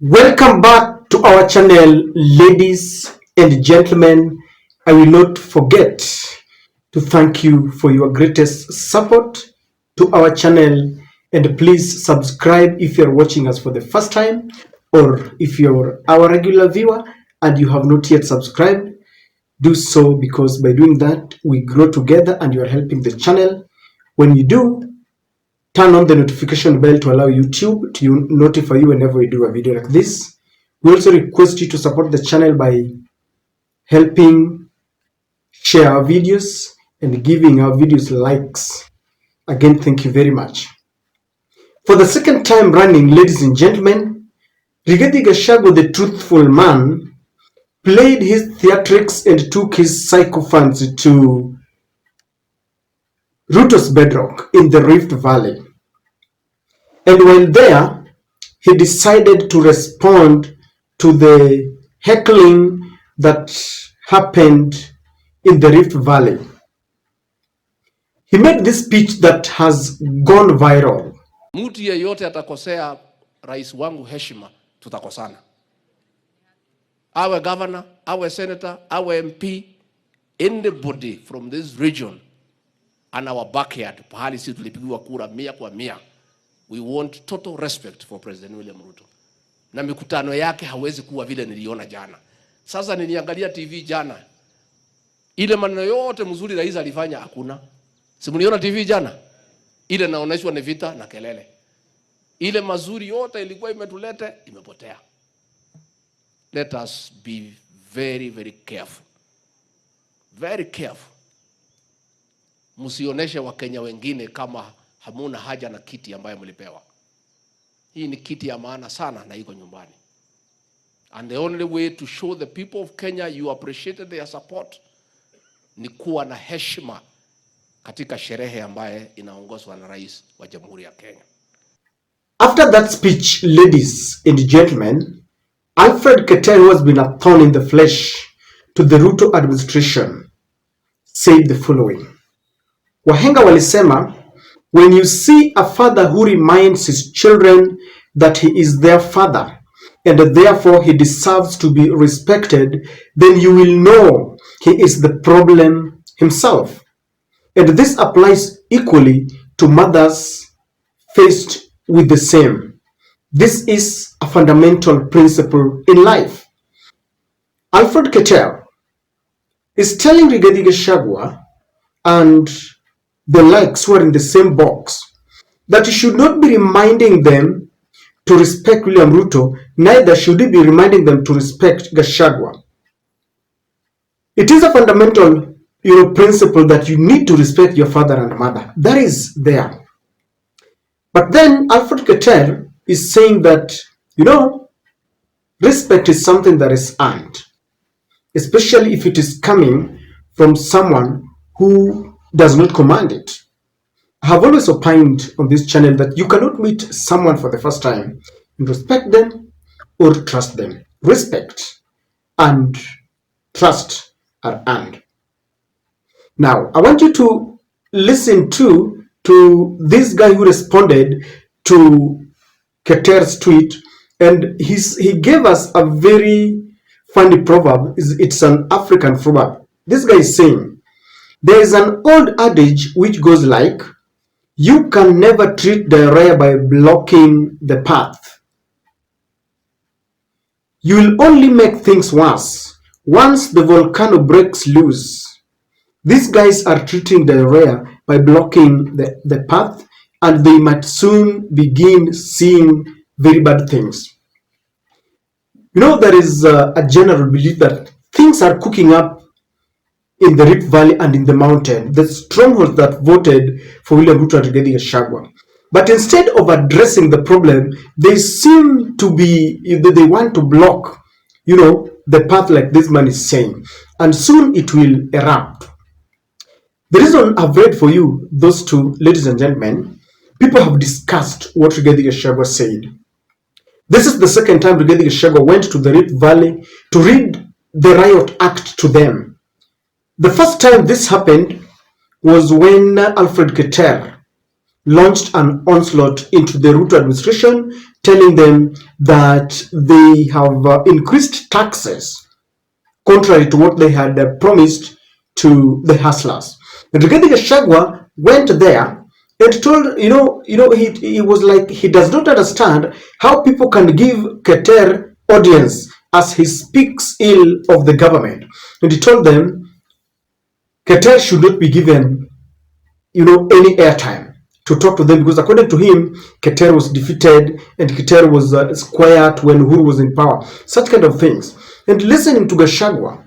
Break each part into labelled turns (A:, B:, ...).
A: Welcome back to our channel, ladies and gentlemen. I will not forget to thank you for your greatest support to our channel, and please subscribe if you're watching us for the first time, or if you're our regular viewer and you have not yet subscribed, do so, because by doing that we grow together and you are helping the channel. When you do, turn on the notification bell to allow YouTube to notify you whenever we do a video like this. We also request you to support the channel by helping share our videos and giving our videos likes. Again, thank you very much. For the second time running, ladies and gentlemen, Rigathi Gachagua, the truthful man, played his theatrics and took his sycophants to Ruto's bedrock in the Rift Valley. And while there, he decided to respond to the heckling that happened in the Rift Valley. He made this speech that has gone viral.
B: Mtu yeyote atakosea rais wangu heshima, tutakosana. Awe governor, awe senator, awe MP, anybody from this region and our backyard, pahali sisi tulipigiwa kura 100%. We want total respect for President William Ruto. Na mikutano yake hawezi kuwa vile niliona jana. Sasa niliangalia TV jana. Ile maneno yote mzuri rais alifanya hakuna. Si mliona TV jana? Ile naoneshwa ni vita na kelele. Ile mazuri yote ilikuwa imetulete imepotea. Let us be very, very careful. Very careful. Msioneshe Wakenya wengine kama hamuna haja na kiti ambayo mlipewa. Hii ni kiti ya maana sana na iko nyumbani. And the only way to show the people of Kenya you appreciated their support ni kuwa na heshima katika sherehe ambaye inaongozwa na rais wa Jamhuri ya Kenya.
A: After that speech, ladies and gentlemen, Alfred Keter, who has been a thorn in the flesh to the Ruto administration, said the following. Wahenga walisema, when you see a father who reminds his children that he is their father and therefore he deserves to be respected, then you will know he is the problem himself. And this applies equally to mothers faced with the same. This is a fundamental principle in life. Alfred Keter is telling Rigathi Gachagua and the likes who are in the same box that he should not be reminding them to respect William Ruto, neither should he be reminding them to respect Gachagua. It is a fundamental principle that you need to respect your father and mother. That is there. But then Alfred Keter is saying that, respect is something that is earned, especially if it is coming from someone who does not command it. I have always opined on this channel that you cannot meet someone for the first time and respect them or trust them. Respect and trust are earned. Now, I want you to listen to this guy who responded to Keter's tweet, and he gave us a very funny proverb. It's an African proverb. This guy is saying, there is an old adage which goes like, you can never treat diarrhea by blocking the path. You will only make things worse once the volcano breaks loose. These guys are treating diarrhea by blocking the path, and they might soon begin seeing very bad things. There is a general belief that things are cooking up in the Rift Valley and in the mountain, the strongholds that voted for William Ruto and Rigathi Gachagua. But instead of addressing the problem, they seem to be, they want to block, the path like this man is saying. And soon it will erupt. The reason I've read for you those two, ladies and gentlemen, people have discussed what Rigathi Gachagua said. This is the second time Rigathi Gachagua went to the Rift Valley to read the Riot Act to them. The first time this happened was when Alfred Keter launched an onslaught into the Ruto administration telling them that they have increased taxes contrary to what they had promised to the hustlers. And Rigathi Gachagua went there and told, he was like, he does not understand how people can give Keter audience as he speaks ill of the government. And he told them Keter should not be given, any airtime to talk to them, because according to him, Keter was defeated and Keter was quiet when Uhuru was in power. Such kind of things. And listening to Gachagua,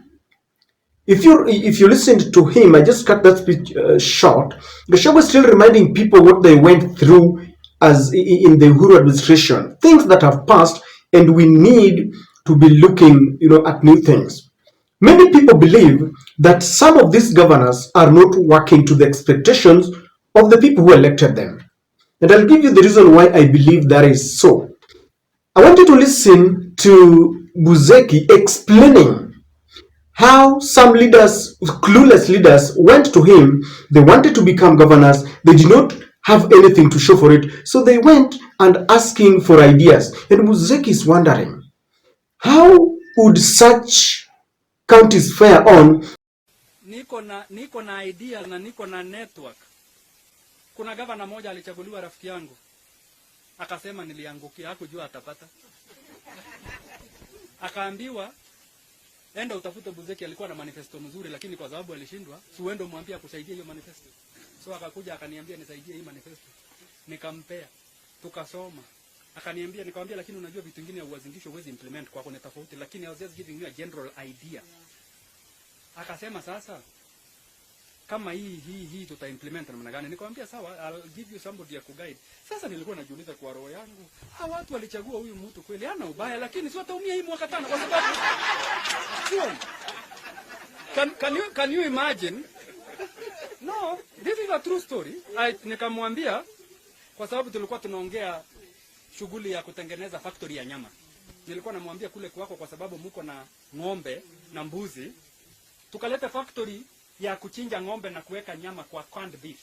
A: if you listened to him, I just cut that speech short. Gachagua was still reminding people what they went through as in the Uhuru administration, things that have passed, and we need to be looking, at new things. Many people believe that some of these governors are not working to the expectations of the people who elected them. And I'll give you the reason why I believe that is so. I want you to listen to Buzeki explaining how some leaders, clueless leaders, went to him. They wanted to become governors. They did not have anything to show for it. So they went and asking for ideas. And Buzeki is wondering, how would such counties fare on?
C: Niko na ideas na niko na network. Kuna gavana moja alichaguliwa rafiki yangu. Akasema niliangukia, hakujua atapata. Akaambiwa enda utafute Buzeki, alikuwa na manifesto mzuri, lakini kwa sababu alishindwa, si uende umwambie akusaidie hiyo manifesto. So akakuja akaniambia nisaidie hii manifesto. Nikampea. Tukasoma. Akaniambia, nikamwambia lakini unajua vitu vingine huazingisho huwezi implement kwa kuna tofauti, lakini I was just giving you a general idea. Akasema sasa kama hii tuta implement namna gani? Nikamwambia sawa, I'll give you somebody ya kuguide. Sasa nilikuwa najiuliza kwa roho yangu, hawa watu walichagua huyu mtu kweli hana ubaya, lakini si wataumia hii mwaka tano kwa sababu sio. Can you imagine? No, this is a true story. Nikamwambia kwa sababu tulikuwa tunaongea shughuli ya kutengeneza factory ya nyama. Nilikuwa namwambia kule kwako kwa sababu mko na ng'ombe na mbuzi, tukaleta factory ya kuchinja ng'ombe na kuweka nyama kwa canned beef.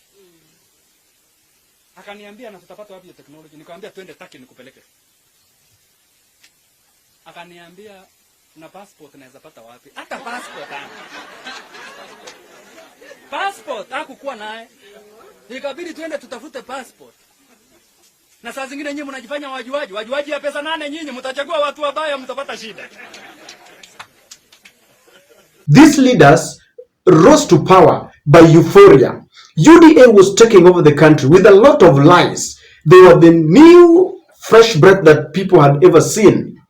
C: Akaniambia na tutapata wapi hiyo technology? Nikamwambia twende Turkey nikupeleke. Akaniambia na passport naweza pata wapi? Hata passport ana. Passport hakukuwa naye. Ikabidi twende tutafute passport. Na saa zingine nyinyi mnajifanya wajuaji. Wajuaji ya pesa nane nyinyi mtachagua watu wabaya mtapata shida.
A: These leaders rose to power by euphoria. UDA was taking over the country with a lot of lies. They were the new fresh breath that people had ever seen.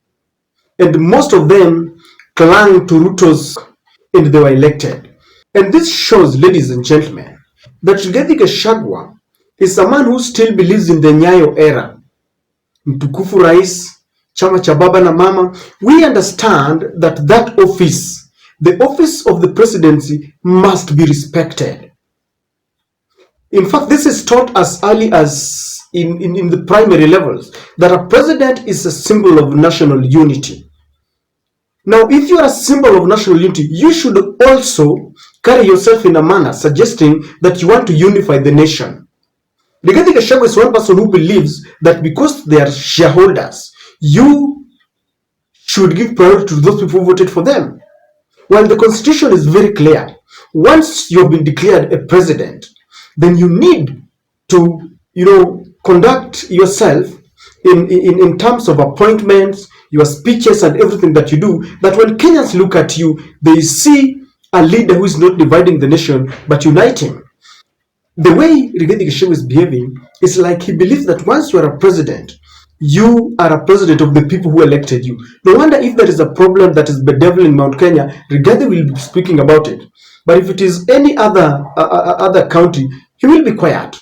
A: And most of them clung to Ruto's and they were elected. And this shows, ladies and gentlemen, that Rigathi Gachagua is a man who still believes in the Nyayo era. Mtukufu Rais, chama cha baba na mama. We understand that office, the office of the presidency, must be respected. In fact, this is taught as early as in the primary levels, that a president is a symbol of national unity. Now, if you are a symbol of national unity, you should also carry yourself in a manner suggesting that you want to unify the nation. Rigathi Gachagua is one person who believes that because they are shareholders, you should give priority to those people who voted for them. While the constitution is very clear, once you have been declared a president, then you need to, conduct yourself in terms of appointments, your speeches and everything that you do, that when Kenyans look at you, they see a leader who is not dividing the nation, but uniting. The way Rigathi Gachagua is behaving is like he believes that once you are a president, you are a president of the people who elected you. No wonder if there is a problem that is bedeviling Mount Kenya, Rigathi will be speaking about it. But if it is any other county, he will be quiet.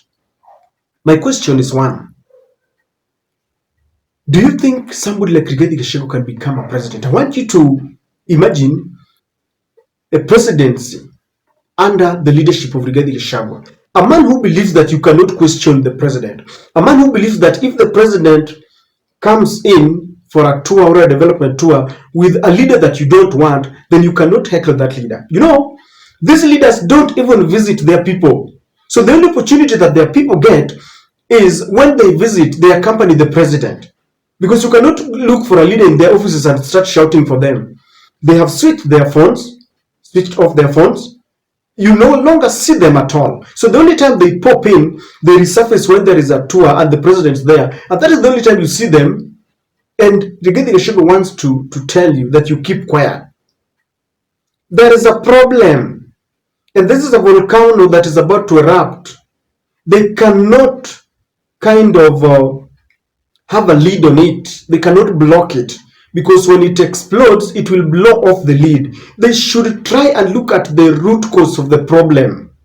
A: My question is one. Do you think somebody like Rigathi Gachagua can become a president? I want you to imagine a presidency under the leadership of Rigathi Gachagua. A man who believes that you cannot question the president. A man who believes that if the president comes in for a 2-hour development tour with a leader that you don't want, then you cannot heckle that leader. These leaders don't even visit their people. So the only opportunity that their people get is when they visit, they accompany the president. Because you cannot look for a leader in their offices and start shouting for them. They have switched off their phones. You no longer see them at all. So the only time they pop in, they resurface when there is a tour and the president's there. And that is the only time you see them. And Rigathi Gachagua wants to tell you that you keep quiet. There is a problem. And this is a volcano that is about to erupt. They cannot kind of have a lead on it. They cannot block it, because when it explodes, it will blow off the lead. They should try and look at the root cause of the problem.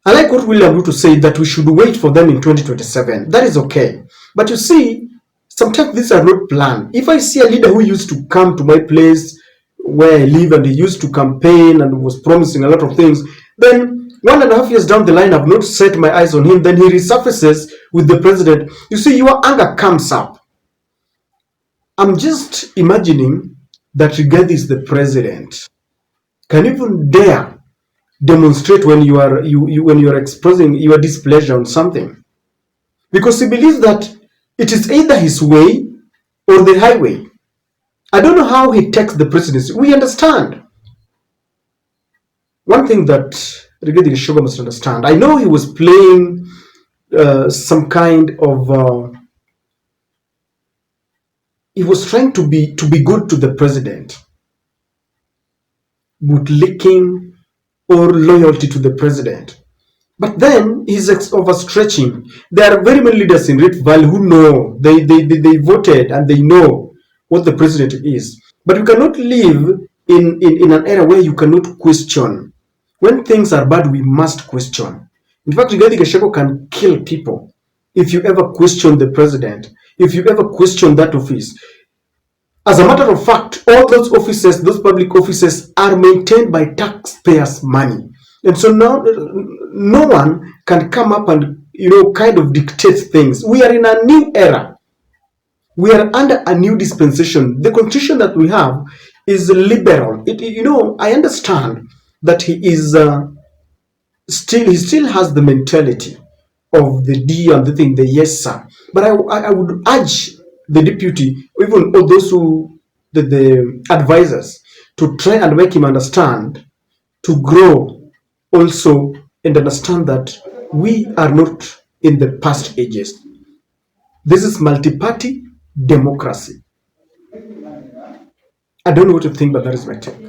A: I like what William Ruto said, that we should wait for them in 2027. That is okay. But you see, sometimes these are not planned. If I see a leader who used to come to my place where I live and he used to campaign and was promising a lot of things, then 1.5 years down the line, I've not set my eyes on him, then he resurfaces with the president. You see, your anger comes up. I'm just imagining that Rigathi is the president. Can you even dare demonstrate when you are expressing your displeasure on something? Because he believes that it is either his way or the highway. I don't know how he takes the presidency. We understand. One thing that Rigathi Gachagua must understand, I know he was playing some kind of he was trying to be good to the president, bootlicking or loyalty to the president. But then he's overstretching. There are very many leaders in Rift Valley who know they voted and they know what the president is. But you cannot live in an era where you cannot question. When things are bad, we must question. In fact, Rigathi Gachagua can kill people if you ever question the president, if you ever question that office. As a matter of fact, all those offices, those public offices, are maintained by taxpayers' money. And so now no one can come up and kind of dictate things. We are in a new era. We are under a new dispensation. The constitution that we have is liberal. I understand that he still has the mentality of the D and the thing, the yes sir. But I would urge the deputy, even all those the advisors, to try and make him understand, to grow also, and understand that we are not in the past ages. This is multi-party democracy. I don't know what to think, but that is my take.